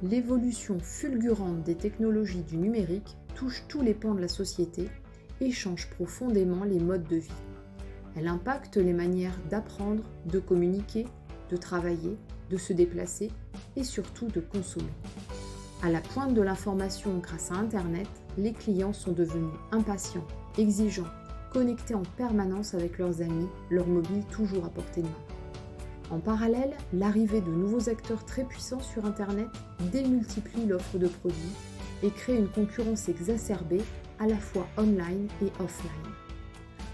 L'évolution fulgurante des technologies du numérique touche tous les pans de la société et change profondément les modes de vie. Elle impacte les manières d'apprendre, de communiquer, de travailler, de se déplacer et surtout de consommer. À la pointe de l'information grâce à Internet, les clients sont devenus impatients, exigeants, connectés en permanence avec leurs amis, leur mobile toujours à portée de main. En parallèle, l'arrivée de nouveaux acteurs très puissants sur Internet démultiplie l'offre de produits et crée une concurrence exacerbée à la fois online et offline.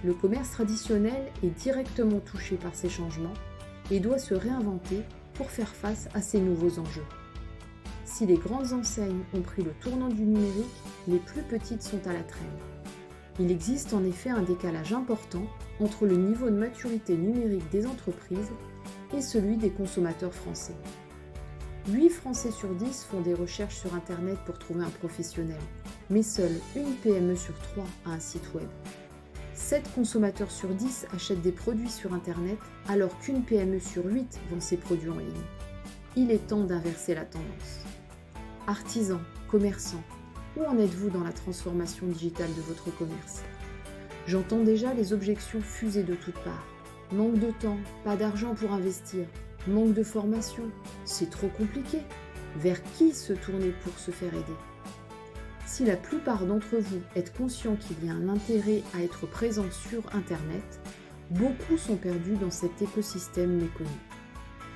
Le commerce traditionnel est directement touché par ces changements et doit se réinventer pour faire face à ces nouveaux enjeux. Si les grandes enseignes ont pris le tournant du numérique, les plus petites sont à la traîne. Il existe en effet un décalage important entre le niveau de maturité numérique des entreprises et celui des consommateurs français. 8 Français sur 10 font des recherches sur Internet pour trouver un professionnel, mais seule une PME sur 3 a un site web. 7 consommateurs sur 10 achètent des produits sur Internet, alors qu'une PME sur 8 vend ses produits en ligne. Il est temps d'inverser la tendance. Artisans, commerçants, où en êtes-vous dans la transformation digitale de votre commerce ? J'entends déjà les objections fuser de toutes parts. Manque de temps, pas d'argent pour investir, manque de formation, c'est trop compliqué. Vers qui se tourner pour se faire aider ? Si la plupart d'entre vous êtes conscients qu'il y a un intérêt à être présent sur Internet, beaucoup sont perdus dans cet écosystème méconnu.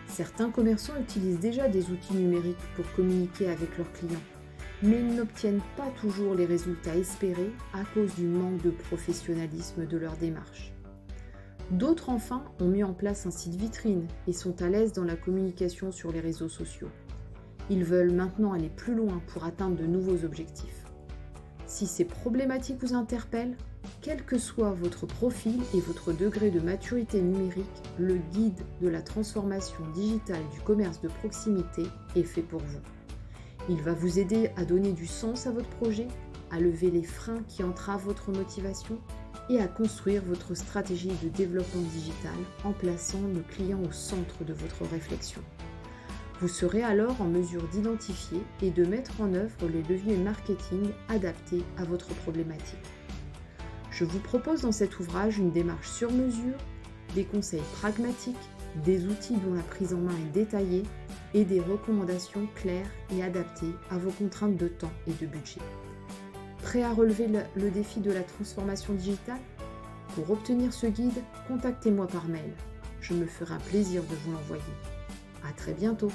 Certains commerçants utilisent déjà des outils numériques pour communiquer avec leurs clients, mais ils n'obtiennent pas toujours les résultats espérés à cause du manque de professionnalisme de leur démarche. D'autres enfin ont mis en place un site vitrine et sont à l'aise dans la communication sur les réseaux sociaux. Ils veulent maintenant aller plus loin pour atteindre de nouveaux objectifs. Si ces problématiques vous interpellent, quel que soit votre profil et votre degré de maturité numérique, le guide de la transformation digitale du commerce de proximité est fait pour vous. Il va vous aider à donner du sens à votre projet, à lever les freins qui entravent votre motivation et à construire votre stratégie de développement digital en plaçant le client au centre de votre réflexion. Vous serez alors en mesure d'identifier et de mettre en œuvre les leviers marketing adaptés à votre problématique. Je vous propose dans cet ouvrage une démarche sur mesure, des conseils pragmatiques, des outils dont la prise en main est détaillée et des recommandations claires et adaptées à vos contraintes de temps et de budget. Prêt à relever le défi de la transformation digitale ? Pour obtenir ce guide, contactez-moi par mail. Je me ferai un plaisir de vous l'envoyer. À très bientôt.